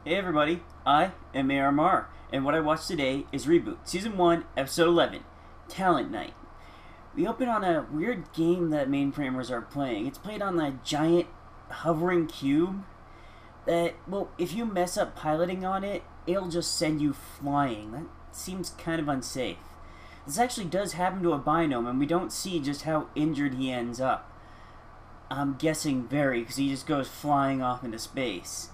Hey everybody, I am ARMR, and what I watched today is Reboot, Season 1, Episode 11, Talent Night. We open on a weird game that mainframers are playing. It's played on a giant hovering cube that, well, if you mess up piloting on it, it'll just send you flying. That seems kind of unsafe. This actually does happen to a Binome, and we don't see just how injured he ends up. I'm guessing very, because he just goes flying off into space.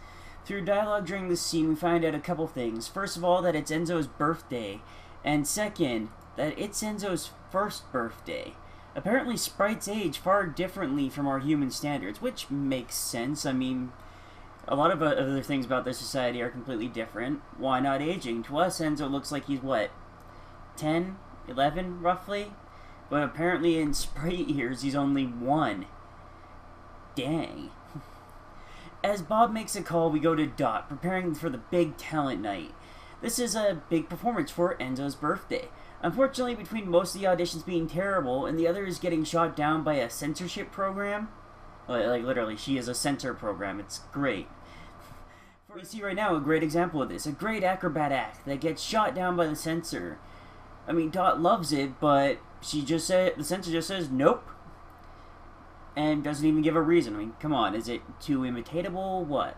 Through dialogue during this scene, we find out a couple things. First of all, that it's Enzo's birthday, and second, that it's Enzo's first birthday. Apparently, sprites age far differently from our human standards, which makes sense. I mean, a lot of other things about this society are completely different. Why not aging? To us, Enzo looks like he's, what, 10, 11, roughly? But apparently in sprite years, he's only 1. Dang. As Bob makes a call, we go to Dot, preparing for the big talent night. This is a big performance for Enzo's birthday. Unfortunately, between most of the auditions being terrible and the others getting shot down by a censorship program, like literally, she is a censor program, it's great. We see right now a great example of this, a great acrobat act that gets shot down by the censor. I mean, Dot loves it, but the censor just says, nope. And doesn't even give a reason. I mean, come on, is it too imitatable? What?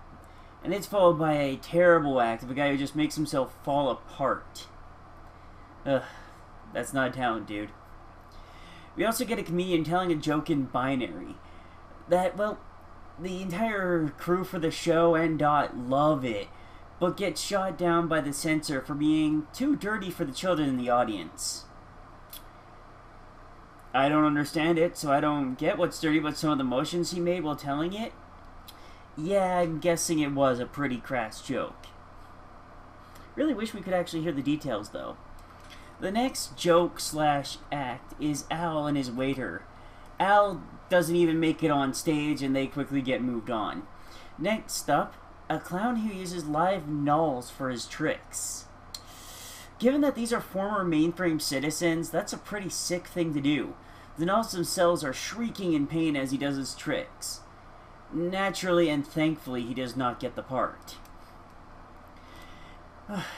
And it's followed by a terrible act of a guy who just makes himself fall apart. Ugh, that's not a talent, dude. We also get a comedian telling a joke in binary. That, well, the entire crew for the show and Dot love it, but gets shot down by the censor for being too dirty for the children in the audience. I don't understand it, so I don't get what's dirty about some of the motions he made while telling it. Yeah, I'm guessing it was a pretty crass joke. Really wish we could actually hear the details, though. The next joke/act is Al and his waiter. Al doesn't even make it on stage, and they quickly get moved on. Next up, a clown who uses live nulls for his tricks. Given that these are former mainframe citizens, that's a pretty sick thing to do. The nulls themselves are shrieking in pain as he does his tricks. Naturally and thankfully, he does not get the part.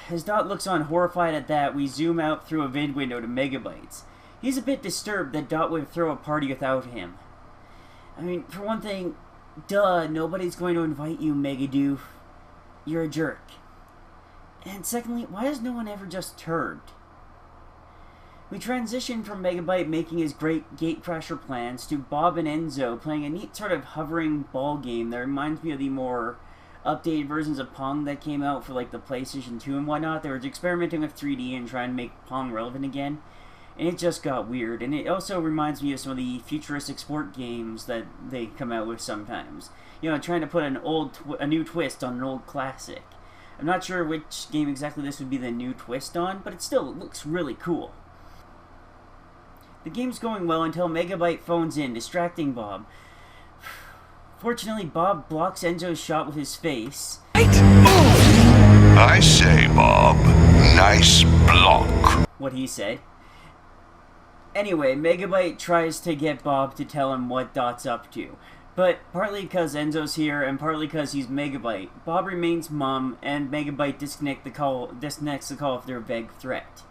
As Dot looks on horrified at that, we zoom out through a vid window to Megabytes. He's a bit disturbed that Dot would throw a party without him. I mean, for one thing, duh, nobody's going to invite you, Megadoof. You're a jerk. And secondly, why has no one ever just turned? We transition from Megabyte making his great gatecrasher plans to Bob and Enzo playing a neat sort of hovering ball game that reminds me of the more updated versions of Pong that came out for like the PlayStation 2 and whatnot. They were experimenting with 3D and trying to make Pong relevant again. And it just got weird. And it also reminds me of some of the futuristic sport games that they come out with sometimes. You know, trying to put a new twist on an old classic. I'm not sure which game exactly this would be the new twist on, but it looks really cool. The game's going well until Megabyte phones in, distracting Bob. Fortunately, Bob blocks Enzo's shot with his face. I say, Bob, nice block. What he said. Anyway, Megabyte tries to get Bob to tell him what Dot's up to. But partly because Enzo's here and partly because he's Megabyte, Bob remains mum and Megabyte disconnects the call of their vague threat.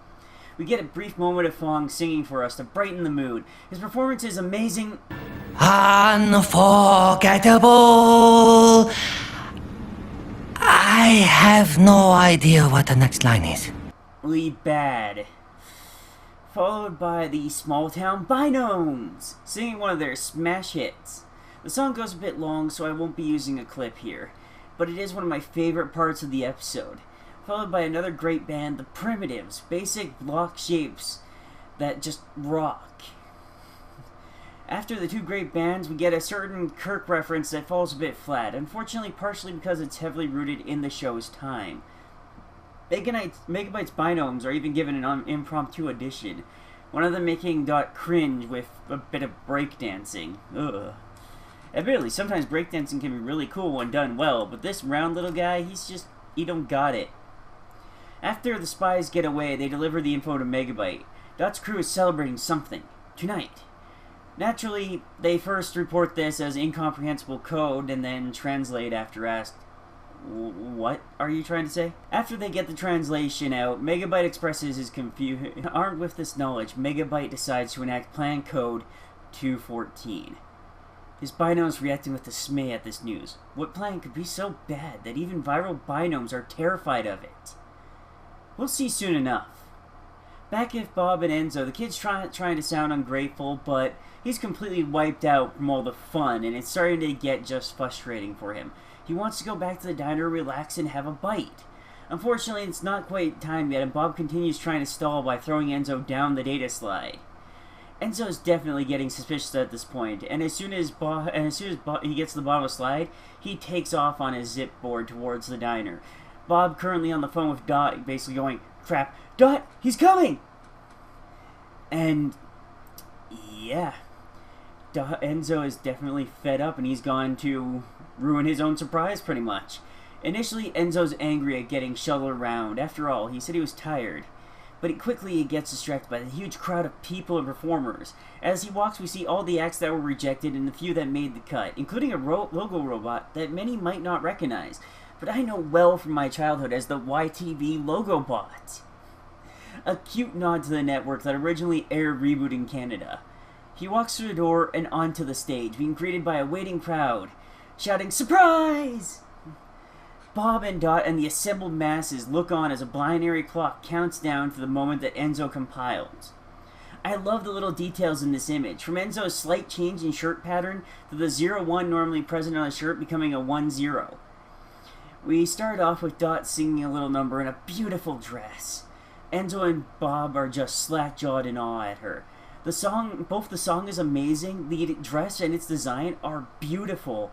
We get a brief moment of Fong singing for us to brighten the mood. His performance is amazing. Unforgettable. I have no idea what the next line is. Really bad. Followed by the Small Town Binomes singing one of their smash hits. The song goes a bit long, so I won't be using a clip here, but it is one of my favorite parts of the episode. Followed by another great band, the Primitives, basic block shapes that just rock. After the two great bands, we get a certain Kirk reference that falls a bit flat, unfortunately partially because it's heavily rooted in the show's time. Megabyte's Binomes are even given an impromptu audition, one of them making Dot cringe with a bit of breakdancing. Ugh. Admittedly, sometimes breakdancing can be really cool when done well, but this round little guy, he don't got it. After the spies get away, they deliver the info to Megabyte. Dot's crew is celebrating something. Tonight. Naturally, they first report this as incomprehensible code and then translate after asked, What are you trying to say? After they get the translation out, Megabyte expresses his confusion. Armed with this knowledge, Megabyte decides to enact Plan Code 214. His binomes reacting with dismay at this news. What plan could be so bad that even viral binomes are terrified of it? We'll see soon enough. Back with Bob and Enzo, the kid's trying to sound ungrateful, but he's completely wiped out from all the fun, and it's starting to get just frustrating for him. He wants to go back to the diner, relax, and have a bite. Unfortunately, it's not quite time yet, and Bob continues trying to stall by throwing Enzo down the data slide. Enzo's definitely getting suspicious at this point, and as soon as he gets to the bottom of the slide, he takes off on his zip board towards the diner. Bob, currently on the phone with Dot, basically going, "Crap, Dot, he's coming!" And yeah, Enzo is definitely fed up, and he's gone to ruin his own surprise, pretty much. Initially, Enzo's angry at getting shuttled around. After all, he said he was tired. But he gets distracted by the huge crowd of people and performers. As he walks, we see all the acts that were rejected and the few that made the cut, including a logo robot that many might not recognize, but I know well from my childhood as the YTV logo bot. A cute nod to the network that originally aired Reboot in Canada. He walks through the door and onto the stage, being greeted by a waiting crowd, shouting, "Surprise!" Bob and Dot and the assembled masses look on as a binary clock counts down to the moment that Enzo compiles. I love the little details in this image, from Enzo's slight change in shirt pattern to the 01 normally present on his shirt becoming a 10. We start off with Dot singing a little number in a beautiful dress. Enzo and Bob are just slack-jawed in awe at her. Both the song is amazing, the dress and its design are beautiful,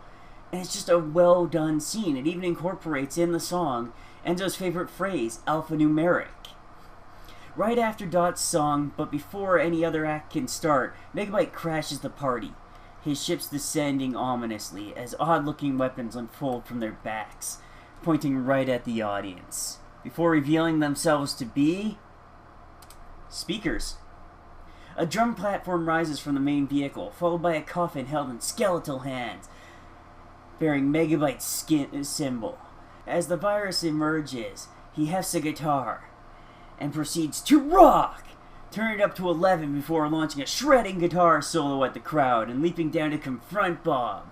and it's just a well-done scene. It even incorporates in the song Enzo's favorite phrase, alphanumeric. Right after Dot's song, but before any other act can start, Megabyte crashes the party, his ships descending ominously as odd-looking weapons unfold from their backs, pointing right at the audience, before revealing themselves to be speakers. A drum platform rises from the main vehicle, followed by a coffin held in skeletal hands, bearing Megabyte's skin symbol. As the virus emerges, he hefts a guitar and proceeds to rock, turning it up to 11 before launching a shredding guitar solo at the crowd and leaping down to confront Bob.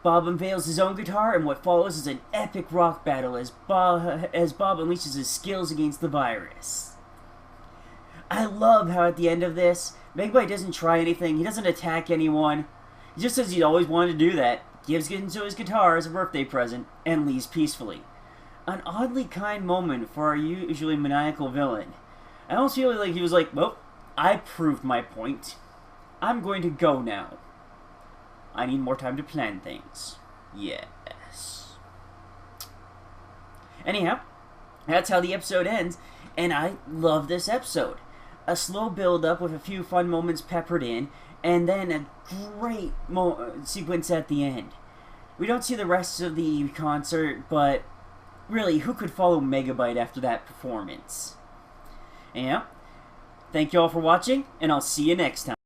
Bob unveils his own guitar, and what follows is an epic rock battle as Bob unleashes his skills against the virus. I love how at the end of this, Megabyte doesn't try anything, he doesn't attack anyone, he just says he'd always wanted to do that, gives into his guitar as a birthday present, and leaves peacefully. An oddly kind moment for our usually maniacal villain. I almost feel like he was like, well, I proved my point. I'm going to go now. I need more time to plan things. Yes. Anyhow, that's how the episode ends, and I love this episode. A slow build-up with a few fun moments peppered in, and then a great sequence at the end. We don't see the rest of the concert, but really, who could follow Megabyte after that performance? Anyhow, thank you all for watching, and I'll see you next time.